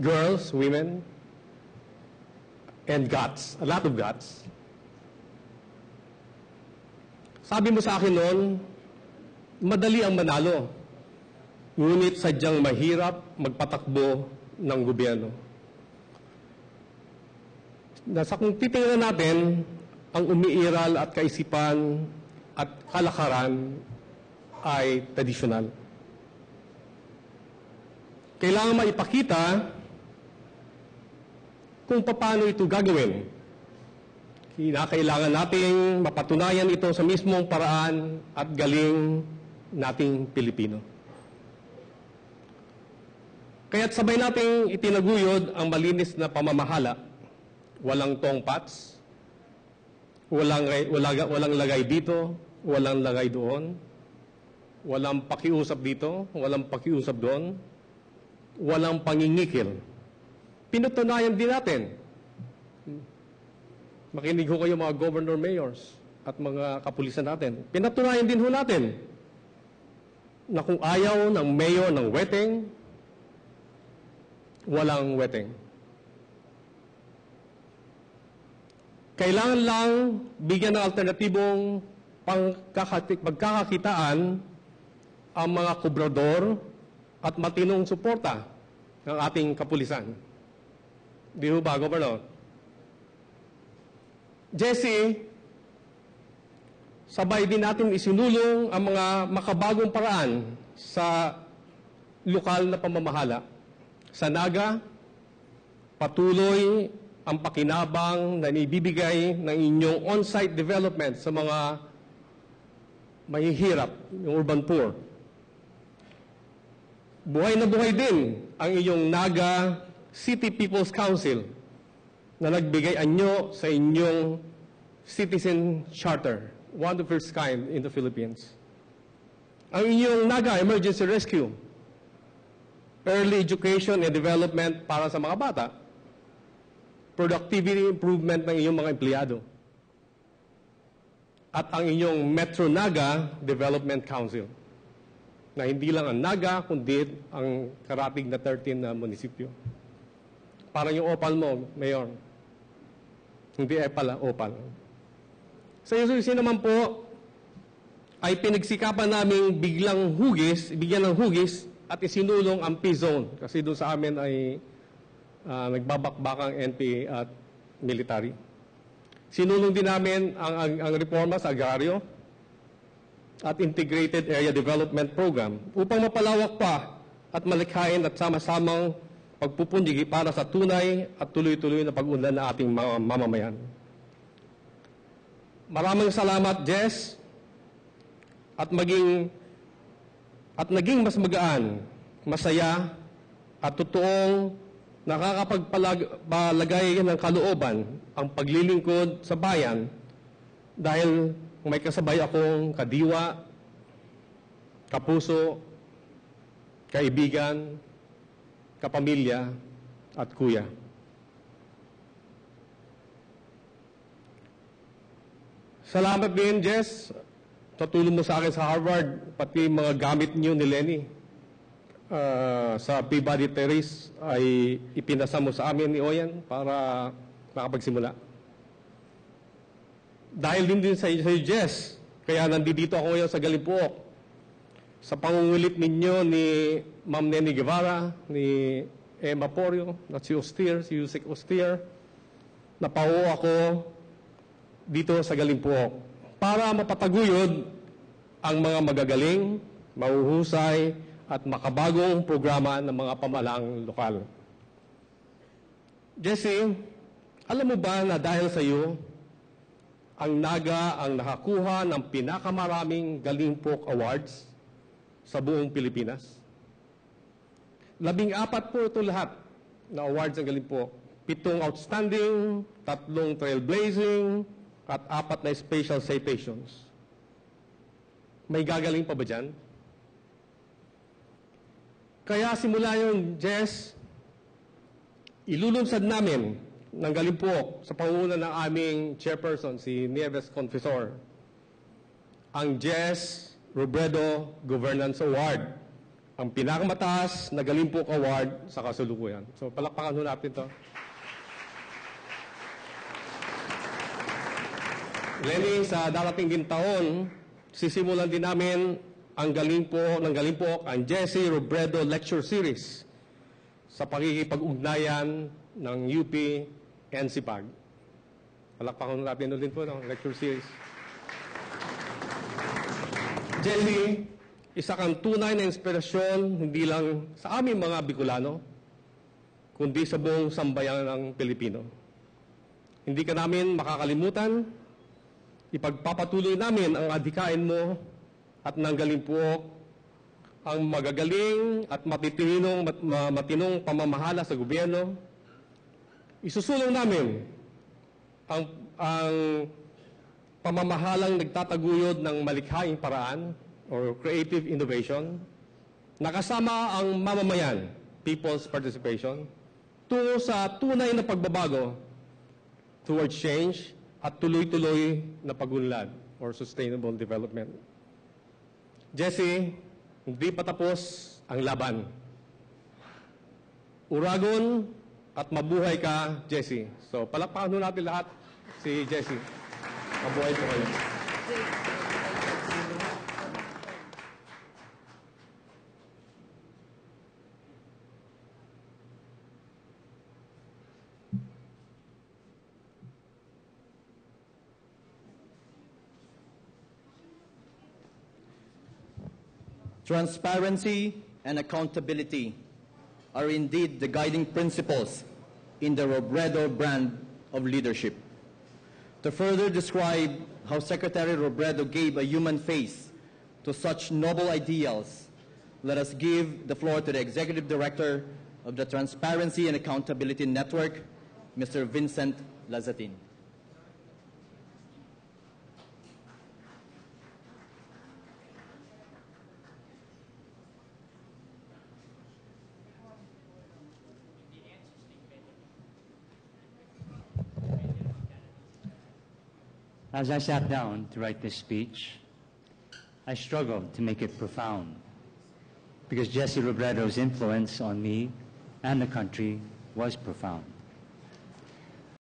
girls, women, and guts, a lot of guts. Sabi mo sa akin noon, madali ang manalo, ngunit sadyang mahirap magpatakbo ng gobyerno. Kung titingnan natin ang umiiral at kaisipan at kalakaran ay tradisyonal. Kailangan maipakita kung paano ito gagawin. Kailangan nating mapatunayan ito sa mismong paraan at galing nating Pilipino. Kaya't sabay nating itinaguyod ang malinis na pamamahala. Walang tongpats, walang lagay dito, walang lagay doon, walang pakiusap dito, walang pakiusap doon, walang pangingikil. Pinutunayan din natin. Makinig ho kayo mga governor, mayors at mga kapulisan natin. Pinatunayan din ho natin na kung ayaw ng mayor ng weteng, walang weteng. Kailangan lang bigyan ng alternatibong pagkakakitaan ang mga kubrador at matinong suporta ng ating kapulisan. Di ho ba, Governor? Jesse, sabay din natin isinulong ang mga makabagong paraan sa lokal na pamamahala. Sa Naga, patuloy ang pakinabang na ibibigay ng inyong on-site development sa mga mahihirap, yung urban poor. Buhay na buhay din ang iyong Naga City People's Council na nagbigay anyo sa inyong citizen charter, one of its kind in the Philippines. Ang inyong Naga Emergency Rescue, early education and development para sa mga bata, productivity improvement ng iyong mga empleyado, at ang inyong Metro Naga Development Council, na hindi lang ang Naga, kundi ang karatig na 13 na munisipyo. Parang yung opal mo, Mayor. Hindi pala, opal. Sa Yususin naman po, ay pinagsikapan namin bigyan ng hugis at isinulong ang P-Zone. Kasi doon sa amin ay nagbabakbakang NPA at military. Sinulong din namin ang reforma sa agraryo at Integrated Area Development Program upang mapalawak pa at malikhain at sama-samang pagpupunyigi para sa tunay at tuloy-tuloy na pag-unlad ng ating mga mamamayan. Maraming salamat, Jess, at naging mas magaan, masaya, at totoong nakakapagpalagay ng kalooban ang paglilingkod sa bayan dahil may kasabay akong kadiwa, kapuso, kaibigan, kapamilya, at kuya. Salamat din, Jess, sa tulong mo sa akin sa Harvard, pati mga gamit niyo ni Lenny sa Peabody Terrace ay ipinasa mo sa amin ni Oyan para makapagsimula. Dahil din sa Jess, kaya nandito ako ngayon sa Galimpook. Sa pangungulit ninyo ni Ma'am Neni Guevara, ni Emma Porio, at si Yusek Ostier, napauo ako dito sa Galimpook para mapataguyod ang mga magagaling, mahuhusay, at makabagong programa ng mga pamahalaang lokal. Jesse, alam mo ba na dahil sa iyo, ang Naga ang nakakuha ng pinakamaraming Galimpook Awards sa buong Pilipinas? 14 po ito lahat na awards ng Galimpook. 7 outstanding, 3 trailblazing, at 4 na special citations. May gagaling pa ba dyan? Kaya simula yun, Jess, ilulunsad namin ng Galimpook sa pangunguna ng aming chairperson, si Nieves Confesor, ang Jess Robredo Governance Award ang pinakamataas na Galimpok Award sa kasalukuyan. So palakpakan ho natin ito. Lenny, sa darating din taon, sisimulan din namin ang Galimpok, ang Jesse Robredo Lecture Series sa pakikipag-ugnayan ng UP and SIPAG. Palakpakan natin din po ng lecture series. Jesse, isa kang tunay na inspirasyon hindi lang sa aming mga Bicolano, kundi sa buong sambayan ng Pilipino. Hindi ka namin makakalimutan. Ipagpapatuloy namin ang adhikain mo at ng Galimpok, ang magagaling at matinong pamamahala sa gobyerno. Isusulong namin ang pamamahalang nagtataguyod ng malikhaing paraan or creative innovation, nakasama ang mamamayan, people's participation, tungo sa tunay na pagbabago towards change at tuloy-tuloy na pagunlad or sustainable development. Jesse, hindi pa tapos ang laban. Uragon at mabuhay ka, Jesse. So, palakpakan natin lahat si Jesse. Mabuhay po kayo. Transparency and accountability are indeed the guiding principles in the Robredo brand of leadership. To further describe how Secretary Robredo gave a human face to such noble ideals, let us give the floor to the Executive Director of the Transparency and Accountability Network, Mr. Vincent Lazatin. As I sat down to write this speech, I struggled to make it profound because Jesse Robredo's influence on me and the country was profound.